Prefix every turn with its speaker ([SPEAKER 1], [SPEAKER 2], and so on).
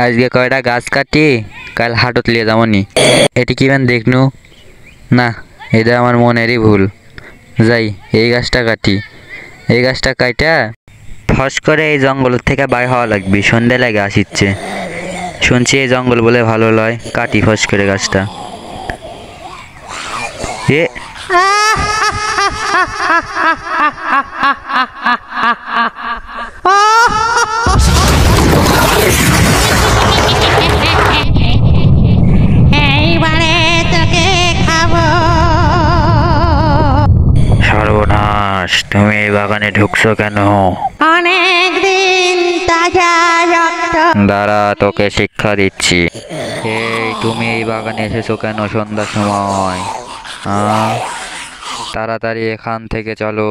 [SPEAKER 1] আজকে কয়টা গাছ কাটি কাল হাটত লিয়ে যাবো নি। এটি কিবেন দেখনু না, এটা আমার মনেরই ভুল। যাই এই গাছটা কাটি, এই গাছটা কাইটা ফস করে এই জঙ্গল থেকে বাইর হওয়া লাগবে। সন্ধে লাগে আসিচ্ছে, শুনছি এই জঙ্গল বলে ভালো লয়। কাটি ফস করে গাছটা। এ
[SPEAKER 2] এইবারে তোকে খাবো।
[SPEAKER 1] সর্বনাশ, তুমি এই বাগানে ঢুকছো কেন?
[SPEAKER 2] অনেক দিন তাজা রক্ত।
[SPEAKER 1] দাঁড়া, তোকে শিক্ষা দিচ্ছি। এই তুমি এই বাগানে এসেছো কেন সন্ধ্যার সময়? তাড়াতাড়ি এখান থেকে চলো।